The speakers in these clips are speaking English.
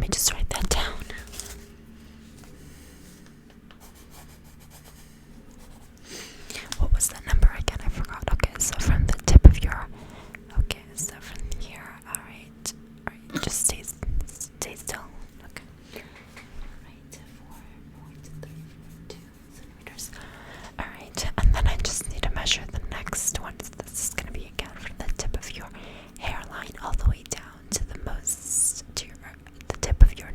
me just write that down. What was that number again? I forgot. Okay, so from the tip of your. Okay, so from here. Alright. Alright, just stay still. Okay. Alright, 4.32 centimeters. Alright, and then I just need to measure the next one. This is gonna be again from the tip of your hairline all the way down to the tip of your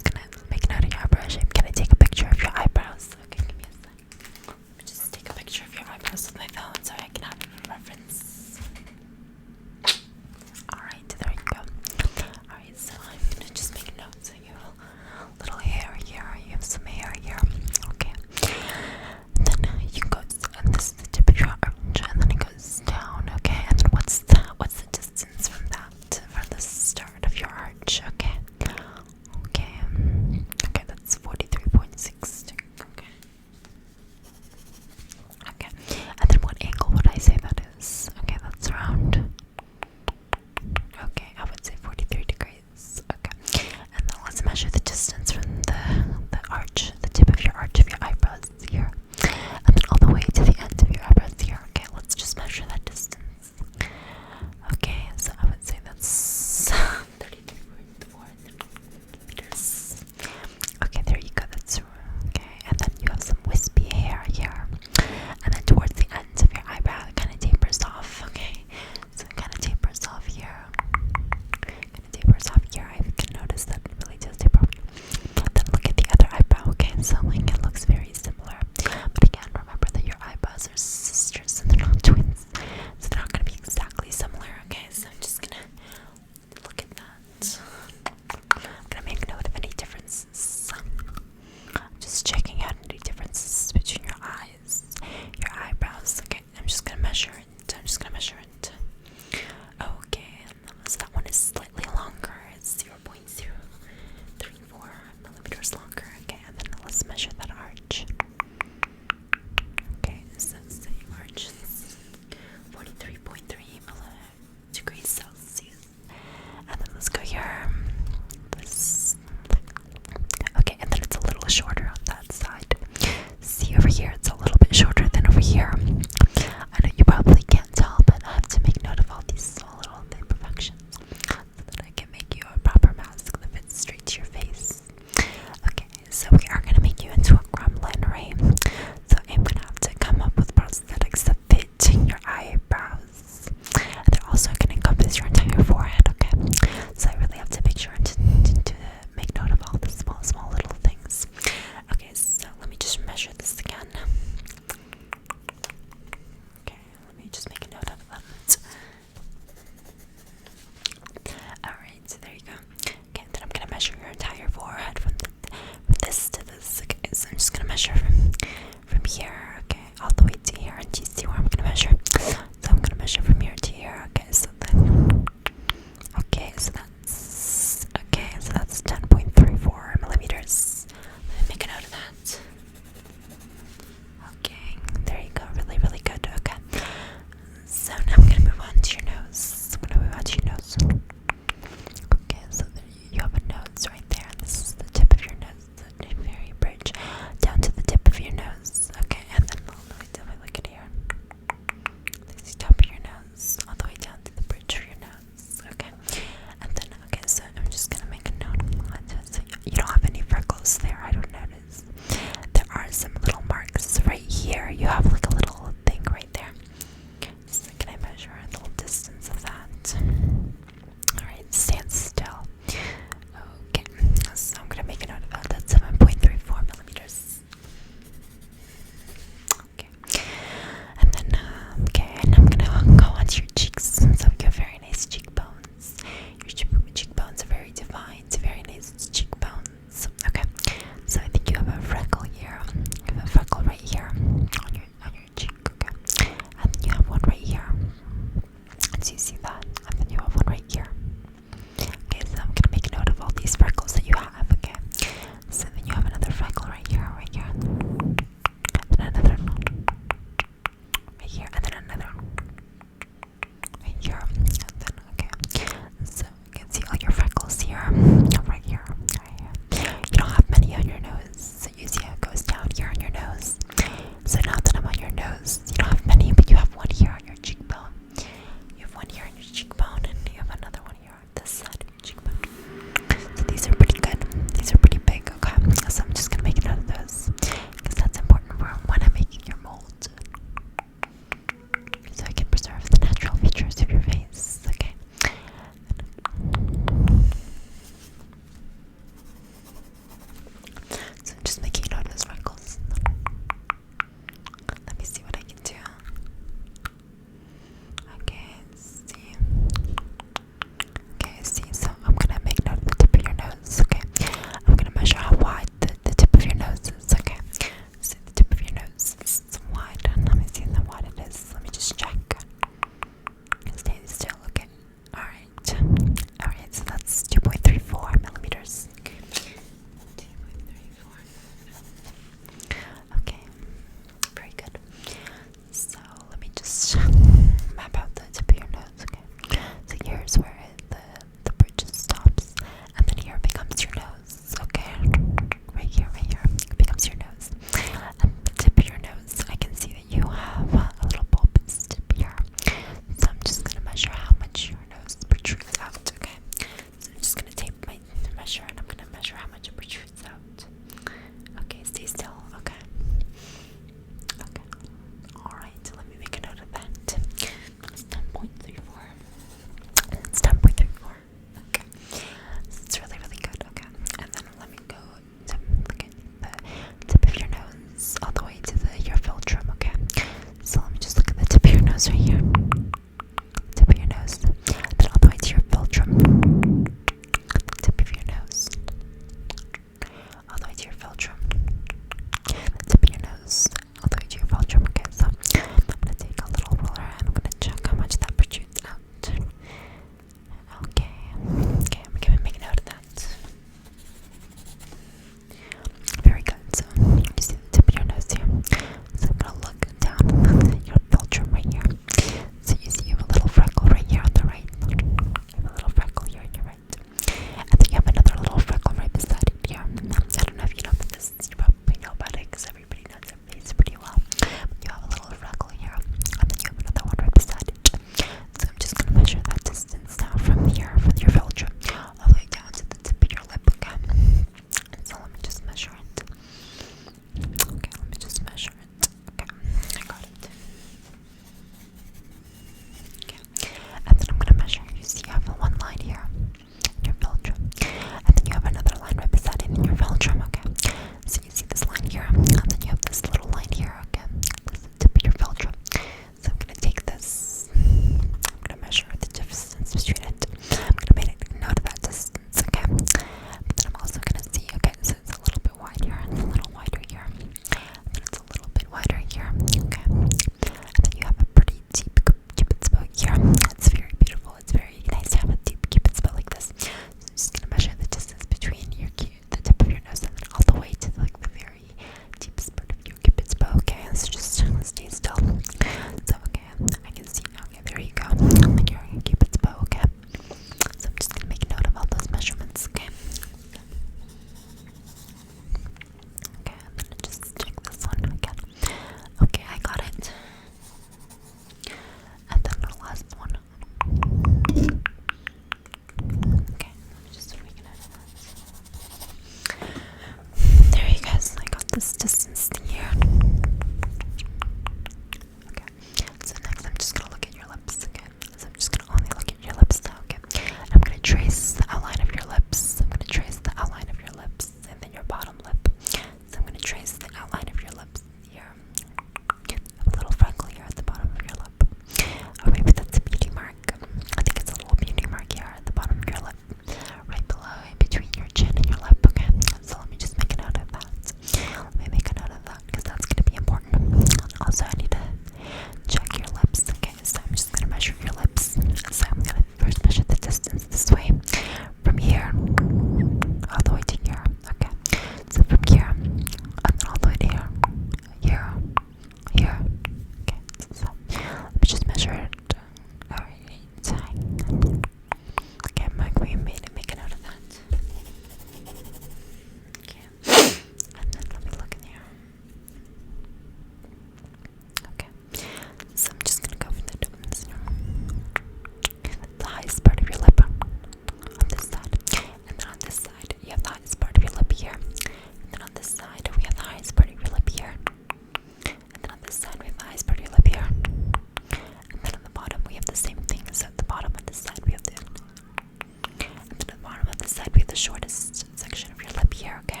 the shortest section of your lip here, okay?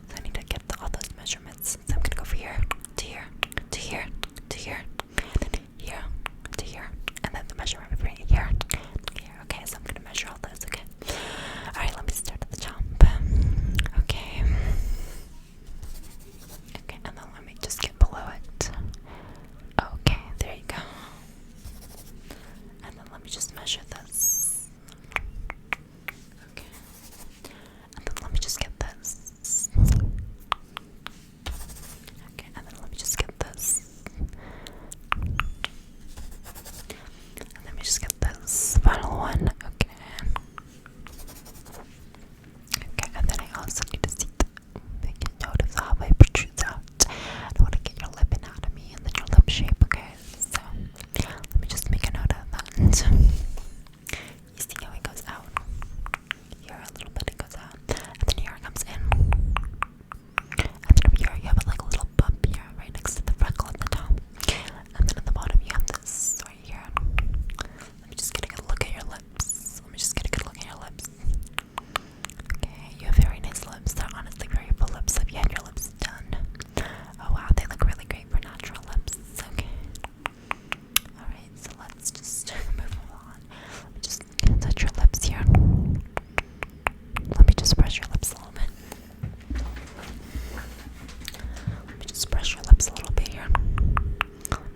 So I need to get all those measurements. So I'm gonna go from here to here to here to here, and then here to here, and then the measurement right here to here. Okay, so I'm gonna measure all those, okay? Alright, let me start at the top. Okay. Okay, and then let me just get below it. Okay, there you go. And then let me just measure this. Okay. And then let me just get this. Okay, and then let me just get this. And let me just get this final one. Okay. Okay, and then I also need to see make a note of how it protrudes out. I want to get your lip anatomy and then your lip shape, okay? So let me just make a note of that. You see how it goes out? Here a little bit it goes out. And then here it comes in. And then over here you have like a little bump here right next to the freckle at the top. And then at the bottom you have this right here. Let me just get a good look at your lips. Let me just get a good look at your lips. Okay, you have very nice lips. They're honestly very full lips. Have you had your lips done? Oh wow, they look really great for natural lips. Okay. Alright, so let's just move on. Let me just touch your lips here. Let me just brush your lips a little bit. Let me just brush your lips a little bit here.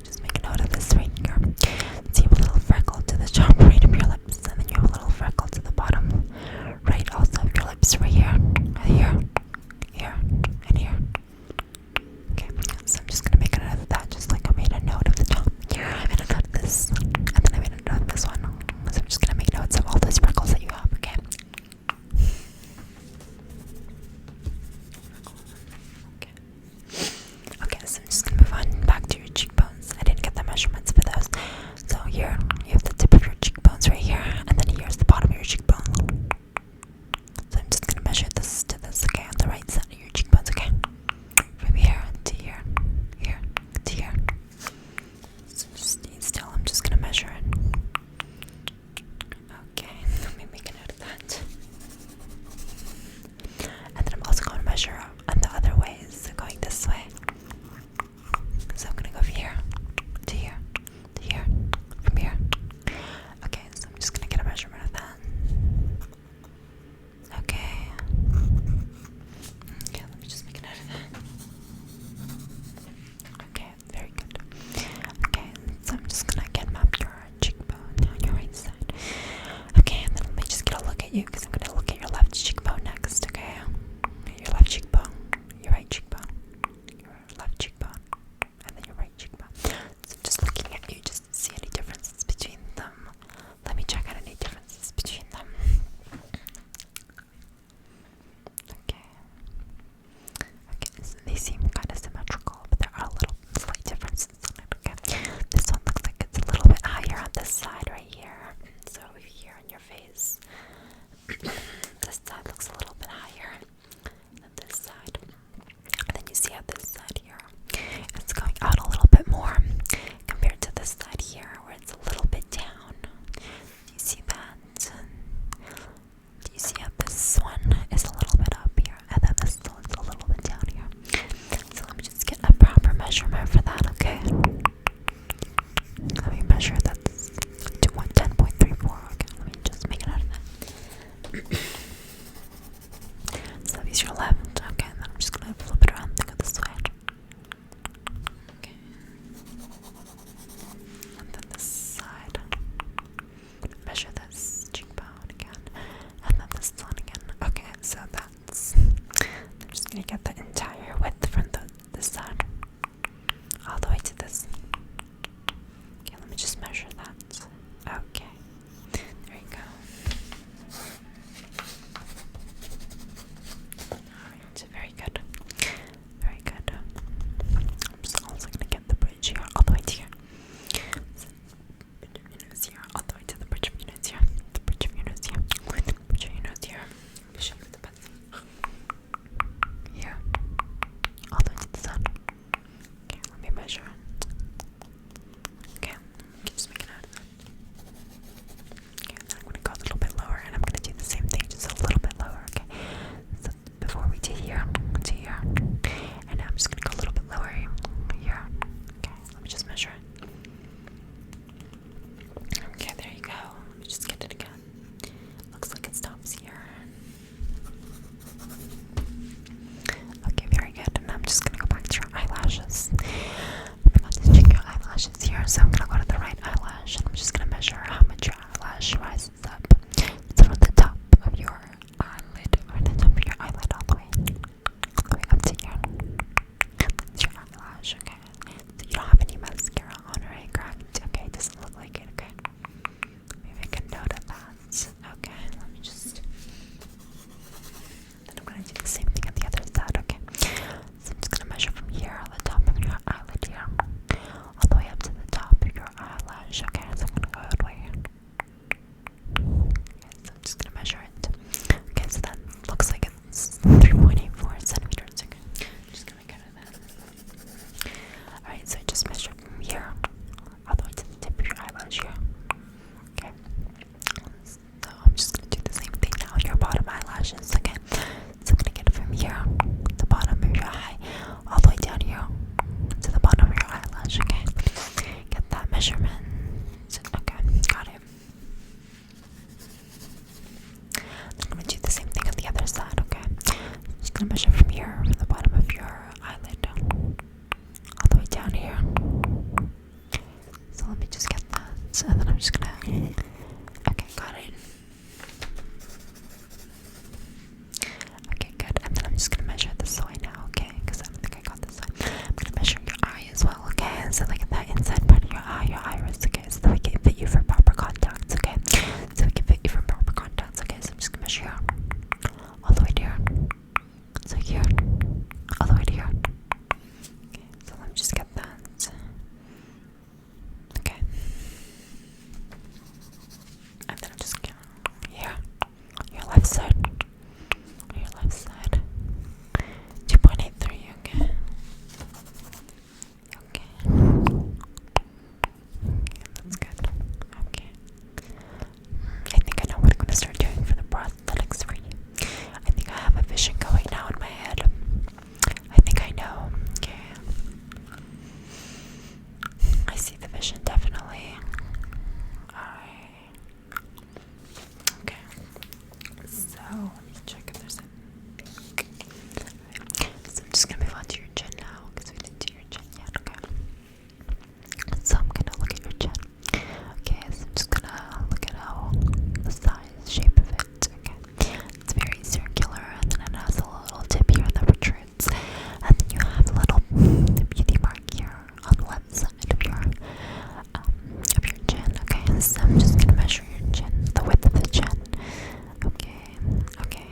Just make a note of this right here. So you have a little freckle to the top right of your lips, and then you have a little freckle to the bottom right also of your lips right here, here, here, and here. Okay, so I'm just gonna make a note of that, just like I made a note of the top. Here, I made a note of this, and then I made a note of this one. So I'm just gonna make notes of all those freckles that you have, okay? Okay, so I'm just gonna move on back to your cheekbones. I didn't get the measurements for those. So here, you have the tip of your cheekbones right here, and then here's the bottom of your cheekbone. So I'm just gonna measure this to this, okay, on the right side of your cheekbones, okay? From here to here, here to here. So just stay still. I'm just gonna measure it. Okay, let me make a note of that. And then I'm also going to measure on the other ways, so going this way. So I'm gonna go from here to here to here, from here. Okay, so I'm just gonna get a measurement of that. Okay. Okay, let me just make a note of that. Okay, very good. Okay, so I'm just gonna get map your cheekbone on your right side. Okay, and then let me just get a look at you, because I'm gonna look at your left cheekbone next, okay? Your left cheekbone, your right cheekbone, your left cheekbone, and then your right cheekbone. So just looking at you just to see any differences between them. Let me check out any differences between them. Okay. Okay, so they seem kind of symmetrical, but there are little slight differences in it, okay? This one looks like it's a little bit higher on this side right here. So over here on your face, this side looks a little bit higher than this side. And then you see how this side here, it's going out a little bit more compared to this side here, where it's a little bit down. Do you see that? Do you see how this one is a little bit up here, and then this one's a little bit down here? So let me just get a proper measurement for that, okay? Let me measure that to 10.34. Okay, let me just make it out of that. So that is your left. Okay, and then I'm just gonna flip it around and go this way. Okay. And then this side. Measure this cheekbone again. And then this one again. Okay, so that's... I'm just gonna get the entire width from this side. All the way to this. Okay, let me just measure that. Okay. There you go. Alright, very good. Very good. I'm just also gonna get the bridge here all the way to here. So, bridge of your nose here, all the way to the bridge of your nose here. The bridge of your nose here. The bridge of your nose here. Let me show you with the pencil. Here. eyelashes. Okay, so I'm gonna get it from here, the bottom of your eye, all the way down here to the bottom of your eyelash. Okay, get that measurement. Okay, got it. I'm gonna do the same thing on the other side. Okay, just gonna measure from here, from the bottom of your eyelid, all the way down here. So let me just get that, and then I'm just gonna. Okay, got it. Okay, good. And then I'm just gonna measure this side now, okay? Because I don't think I got this side. I'm gonna measure your eye as well, okay? So like that inside part of your eye, your iris, okay? So that we can fit you for proper contacts, okay? So we can fit you for proper contacts, okay? So I'm just gonna measure here, all the way to here. So here, all the way to here. Okay, so let me just get that. Okay. And then I'm just gonna here, your left side. Your left side. 2.83, okay. Okay. That's good. Okay. I think I know what I'm gonna start doing for the prosthetics for you. I think I have a vision going now in my head. I think I know. Okay. I see the vision definitely. Alright. Okay. So let me check if there's anything. So I'm just gonna move on to your chin now because we didn't do your chin yet. Okay. So I'm gonna look at your chin. Okay, so I'm just gonna look at how the size, shape of it. Okay. It's very circular, and then it has a little tip here that protrudes, and then you have a little beauty mark here on the left side of your chin. Okay, so I'm just gonna measure your chin, the width of the chin. Okay, okay,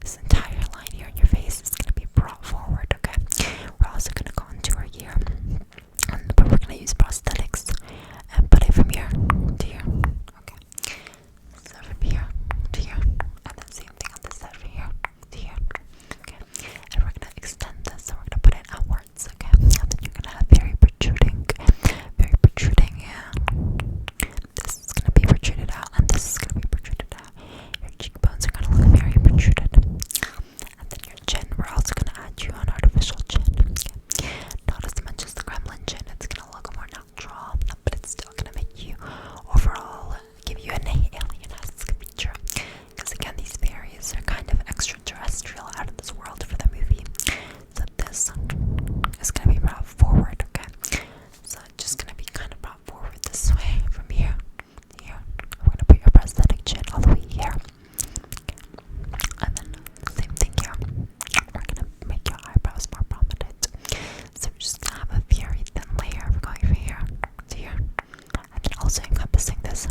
this entire line here in your face is going to be brought forward, okay? We're also going to contour here, but we're going to use prosthetics and put it from here to here, okay? So from here to here, and then same thing on this side from here to here, okay? And we're going to extend this, and we're going to put it outwards, okay? And then you're going to have very protruding, this is going to be protruded out, and this is going to be protruded out. Your cheekbones are going to look very protruded. And then your chin, we're also going to add you an artificial chin. Okay? Not as much as the gremlin chin, it's going to look more natural, but it's still going to make you overall give you an alien-esque feature. Because again, these fairies are kind of extraterrestrial, out of this world for the movie. So this is going to be brought forward, okay? So it's just going to be kind of brought forward this way from here to here. We're going to put your prosthetic chin all the way here. Okay. And then same thing here. We're going to make your eyebrows more prominent. So we're just going to have a very thin layer going from here to here. And then also encompassing this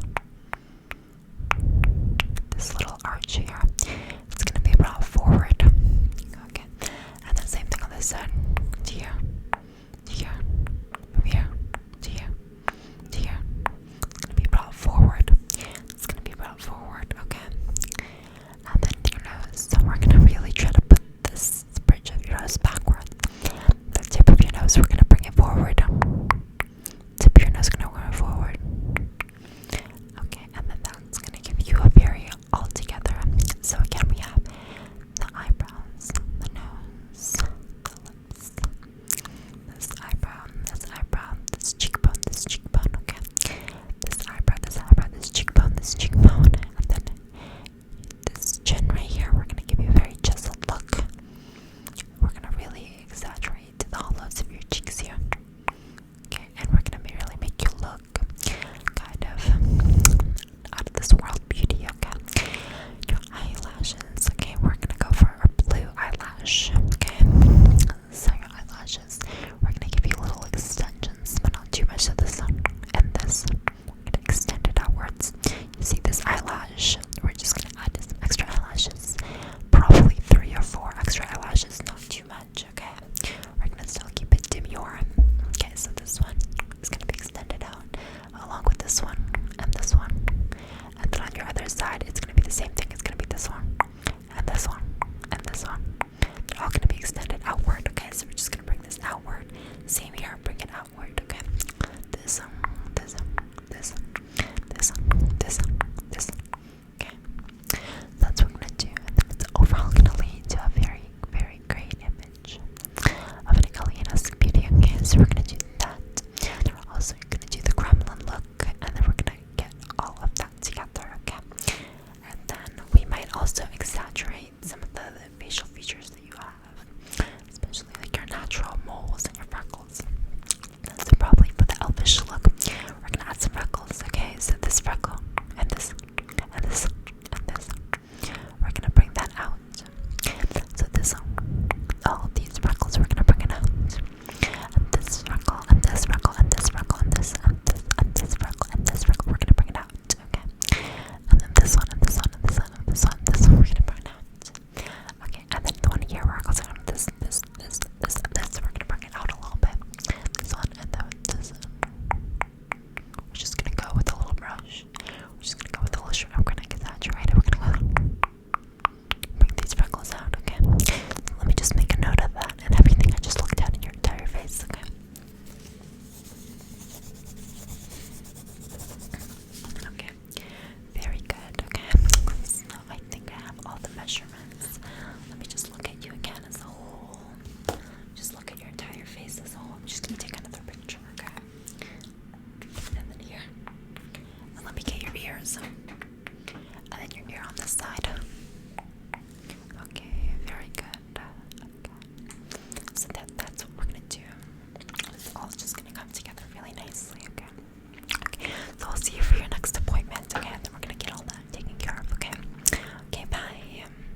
little arch here. It's going to be brought forward. Okay. And then same thing on this side. To here. To here. From here. To here. To here. It's going to be brought forward. It's going to be brought forward. Okay. And then your nose. So we're going to really try to put this bridge of your nose backwards. The tip of your nose, we're going to bring it forward. Tip of your nose going to go forward. Okay, and then that's going to give you a very all together. So again, we have the eyebrows, the nose, the lips, this eyebrow, this cheekbone, okay? This eyebrow, this cheekbone, and then this chin right here, we're going to give you a very chiseled look. We're going to really exaggerate the hollows of your cheeks here. Okay, and we're going to really make you look kind of out of this world beauty, okay? Your eyelashes, okay, we're going to go for a blue eyelash, okay? So your eyelashes, we're going to give you little extensions, but not too much of this and this. We're going to extend it outwards. You see this eyelash, we're just going to add some extra eyelashes, probably 3 or 4 extra eyelashes, not too much, okay? We're going to still keep it demure. Okay, so this one is going to be extended out along with this one and this one. And then on your other side, it's going to be the same thing. It's going to be this one and this one and this one. They're all going to be extended outward, okay? So we're just going to bring this outward. Same here, bring it outward, okay? This, okay? That's what we're going to do. And then it's overall going to lead to a very, very great image of an alien-esque beauty, okay? So we're going to do that. And we're also going to do the gremlin look, and then we're going to get all of that together, okay? And then we might also exaggerate some of the facial features that you have, especially like your natural moles and your freckles. So probably for the elfish look, we're going to add some freckles, okay? So this freckle